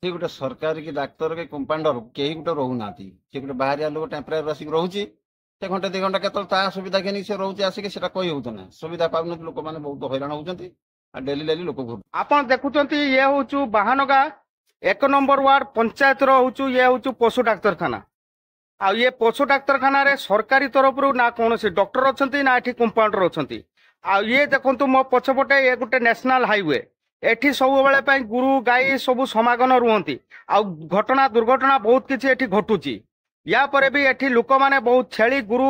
ସେ ଗୋଟେ ସରକାର କି ଡାକ୍ତର କି କମ୍ପାଉଣ୍ଡର କେହି ଗୋଟେ ରହୁନାହାନ୍ତି। ସେ ଗୋଟେ ବାହାରିଆ ଲୋକ ଟେମ୍ପରାରୀ ଆସିକି ରହୁଛି, ସେ ଘଣ୍ଟେ 2 ଘଣ୍ଟା କେତେବେଳେ ତା ସୁବିଧା କେନି ସେ ରହୁଛି ଆସିକି, ସେଟା କହି ହଉଛି ନା। ସୁବିଧା ପାଉନନ୍ତି ଲୋକମାନେ, ବହୁତ ହଇରାଣ ହଉଛନ୍ତି। ଆଉ ଡେଲି ଡେଲି ଲୋକ ଘୁରୁ। ଆପଣ ଦେଖୁଛନ୍ତି ଇଏ ହଉଛି ବାହାନଗା 1 ନମ୍ବର ୱାର୍ଡ ପଞ୍ଚାୟତର ହଉଛି ଇଏ ହଉଛି ପଶୁ ଡାକ୍ତରଖାନା। ଆଉ ଇଏ ପଶୁ ଡାକ୍ତରଖାନାରେ ସରକାରୀ ତରଫରୁ ନା କୌଣସି ଡକ୍ଟର ଅଛନ୍ତି ନା ଏଠି କମ୍ପାଉଣ୍ଡର ଅଛନ୍ତି। ଆଉ ଇଏ ଦେଖନ୍ତୁ ମୋ ପଛପଟେ ଏ ଗୋଟେ ନ୍ୟାସନାଲ ହାଇୱେ, ଏଠି ସବୁବେଳେ ପାଇଁ ଗୁରୁ ଗାଈ ସବୁ ସମାଗମ ରୁହନ୍ତି। ଆଉ ଘଟଣା ଦୁର୍ଘଟଣା ବହୁତ କିଛି ଏଠି ଘଟୁଛି। ୟା ପରେ ବି ଏଠି ଲୋକମାନେ ବହୁତ ଛେଳି ଗୁରୁ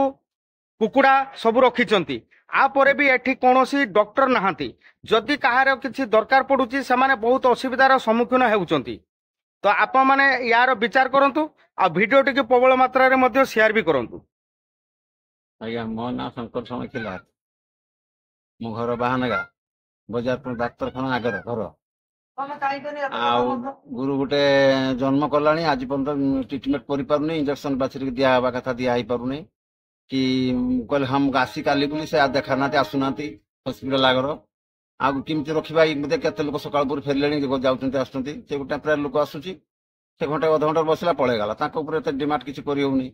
କୁକୁଡ଼ା ସବୁ ରଖିଛନ୍ତି। ଆ ପରେ ବି ଏଠି କୌଣସି ଡକ୍ଟର ନାହାନ୍ତି। ଯଦି କାହାର କିଛି ଦରକାର ପଡୁଛି ସେମାନେ ବହୁତ ଅସୁବିଧାର ସମ୍ମୁଖୀନ ହେଉଛନ୍ତି। ତ ଆପଣମାନେ ୟାର ବିଚାର କରନ୍ତୁ, ଆଉ ଭିଡ଼ିଓଟିକୁ ପ୍ରବଳ ମାତ୍ରାରେ ମଧ୍ୟ ସେୟାର ବି କରନ୍ତୁ। ଆଜ୍ଞା, ମୋ ନାଁ ଶଙ୍କର ସମାଖିଲା। ମୋ ଘର ବାହାନଗା, ବଜାରପୁର ଡାକ୍ତରଖାନା ଆଗରେ ଘର। ଆଉ ଗୁରୁ ଗୋଟେ ଜନ୍ମ କଲାଣି, ଆଜି ପର୍ଯ୍ୟନ୍ତ ଟ୍ରିଟମେଣ୍ଟ କରିପାରୁନି। ଇଞ୍ଜେକ୍ସନ ବାଛିକି ଦିଆ ହେବା କଥା ଦିଆ ହେଇପାରୁନି। କି କହିଲେ ହଁ ଆସି କାଲି ବୋଲି ସେ ଦେଖା ନାହାନ୍ତି, ଆସୁନାହାନ୍ତି ହସ୍ପିଟାଲ ଆଗର। ଆଉ କେମିତି ରଖିବା, ଏମିତି କେତେ ଲୋକ ସକାଳ ପରେ ଫେରିଲେଣି, ଯାଉଛନ୍ତି ଆସୁଛନ୍ତି। ସେ ଗୋଟେ ଟେମ୍ପରାରୀ ଲୋକ ଆସୁଛି, ସେ ଘଣ୍ଟେ ଅଧଘଣ୍ଟା ବସିଲା ପଳେଇଗଲା। ତାଙ୍କ ଉପରେ ଏତେ ଡିମାଣ୍ଡ କିଛି କରିହଉନି।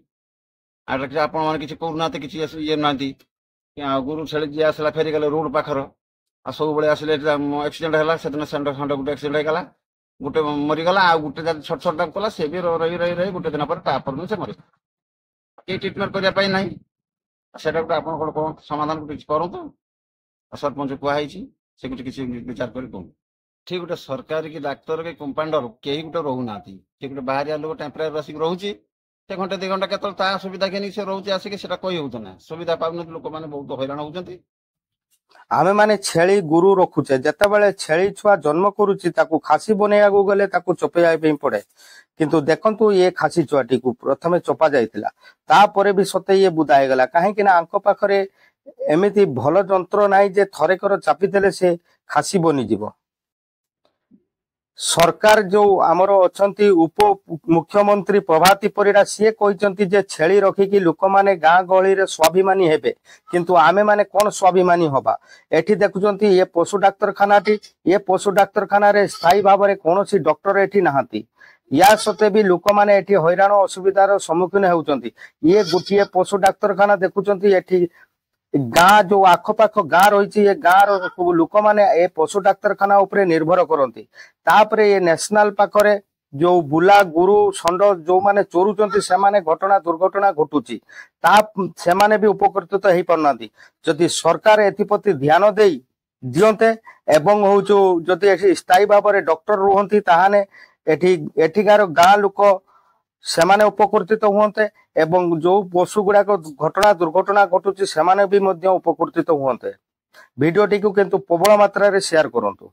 ଆଉ ଆପଣ ମାନେ କିଛି କରୁନାହାନ୍ତି, କିଛି ଇଏ ନାହାନ୍ତି। ଆଉ ଗୁରୁ ଛେଳି ଯିଏ ଆସିଲା ଫେରିଗଲେ ରୋଡ ପାଖର। ଆଉ ସବୁବେଳେ ଆସିଲେ ଆକ୍ସିଡେଣ୍ଟ ହେଲା। ସେଦିନ ଷଣ୍ଢ ଗୋଟେ ଆକ୍ସିଡେଣ୍ଟ ହେଇଗଲା, ଗୋଟେ ମରିଗଲା। ଆଉ ଗୋଟେ ଛୋଟ ଛୋଟ କଲା, ସେ ବି ରହି ରହି ରହି ଗୋଟେ ଦିନ ପରେ ତାପରେ ସେ ମରିଗଲା। କେହି ଟ୍ରିଟମେଣ୍ଟ କରିବା ପାଇଁ ନାହିଁ। ସେଟା ଗୋଟେ ଆପଣ କଣ ସମାଧାନ କିଛି କରନ୍ତୁ। ସରପଞ୍ଚ କୁହାହେଇଛି, ସେ କିଛି ବିଚାର କରି କୁହନ୍ତୁ। ଠିକ ଗୋଟେ ସରକାର କି ଡାକ୍ତର କି କମ୍ପାଉଣ୍ଡର କେହି ଗୋଟେ ରହୁନାହାନ୍ତି। ସେ ଗୋଟେ ବାହାରିଆ ଲୋକ ଟେମ୍ପରାରୀ ଆସିକି ରହୁଛି, ସେ ଘଣ୍ଟେ 2 ଘଣ୍ଟା କେତେବେଳେ ତା ସୁବିଧା କେନି ସେ ରହୁଛି ଆସିକି, ସେଟା କହି ହଉଛି ନା। ସୁବିଧା ପାଉନନ୍ତି ଲୋକମାନେ, ବହୁତ ହଇରାଣ ହଉଛନ୍ତି। ଆମେ ମାନେ ଛେଳି ଗୁରୁ ରଖୁଛେ, ଯେତେବେଳେ ଛେଳି ଛୁଆ ଜନ୍ମ କରୁଛି ତାକୁ ଖାସି ବନେଇବାକୁ ଗଲେ ତାକୁ ଚପେଇବା ପାଇଁ ପଡେ। କିନ୍ତୁ ଦେଖନ୍ତୁ ଇଏ ଖାସି ଛୁଆଟିକୁ ପ୍ରଥମେ ଚପା ଯାଇଥିଲା, ତାପରେ ବି ସତେ ଇଏ ବୁଦା ହେଇଗଲା। କାହିଁକି ନା ଆଙ୍କ ପାଖରେ ଏମିତି ଭଲ ଯନ୍ତ୍ର ନାହିଁ ଯେ ଥରେକର ଚାପିଦେଲେ ସେ ଖାସି ବନିଯିବ। ସରକାର ଯୋଉ ଆମର ଅଛନ୍ତି ଉପ ମୁଖ୍ୟମନ୍ତ୍ରୀ ପ୍ରଭାତୀ ପରିଡ଼ା, ସିଏ କହିଛନ୍ତି ଯେ ଛେଳି ରଖିକି ଲୋକମାନେ ଗାଁ ଗହଳିରେ ସ୍ୱାଭିମାନୀ ହେବେ। କିନ୍ତୁ ଆମେ ମାନେ କଣ ସ୍ୱାଭିମାନୀ ହବା? ଏଠି ଦେଖୁଛନ୍ତି ଇଏ ପଶୁ ଡାକ୍ତରଖାନାଟି, ଇଏ ପଶୁ ଡାକ୍ତରଖାନାରେ ସ୍ଥାୟୀ ଭାବରେ କୌଣସି ଡକ୍ଟର ଏଠି ନାହାନ୍ତି। ୟା ସତ୍ତ୍ୱେ ବି ଲୋକମାନେ ଏଠି ହଇରାଣ ଅସୁବିଧାର ସମ୍ମୁଖୀନ ହେଉଛନ୍ତି। ଇଏ ଗୋଟିଏ ପଶୁ ଡାକ୍ତରଖାନା ଦେଖୁଛନ୍ତି, ଏଠି ଗାଁ ଯୋଉ ଆଖପାଖ ଗାଁ ରହିଛି, ଏ ଗାଁର ଲୋକମାନେ ଏ ପଶୁ ଡାକ୍ତରଖାନା ଉପରେ ନିର୍ଭର କରନ୍ତି। ତାପରେ ଏ ନ୍ୟାସନାଲ ପାଖରେ ଯୋଉ ବୁଲା ଗୁରୁ ଷଣ୍ଢ ଯୋଉମାନେ ଚୋରୁଛନ୍ତି, ସେମାନେ ଘଟଣା ଦୁର୍ଘଟଣା ଘଟୁଛି। ସେମାନେ ବି ଉପକୃତ ହେଇପାରୁନାହାନ୍ତି। ଯଦି ସରକାର ଏଥିପ୍ରତି ଧ୍ୟାନ ଦେଇ ଦିଅନ୍ତେ ଏବଂ ହଉଛୁ ଯଦି ଏଠି ସ୍ଥାୟୀ ଭାବରେ ଡକ୍ଟର ରୁହନ୍ତି, ତାହେଲେ ଏଠିକାର ଗାଁ ଲୋକ ସେମାନେ ଉପକୃତ ହୁଅନ୍ତେ ଏବଂ ଯୋଉ ପଶୁ ଗୁଡାକ ଘଟଣା ଦୁର୍ଘଟଣା ଘଟୁଛି ସେମାନେ ବି ମଧ୍ୟ ଉପକୃତ ହୁଅନ୍ତେ। ଭିଡିଓଟିକୁ କିନ୍ତୁ ପ୍ରବଳ ମାତ୍ରାରେ ସେୟାର କରନ୍ତୁ।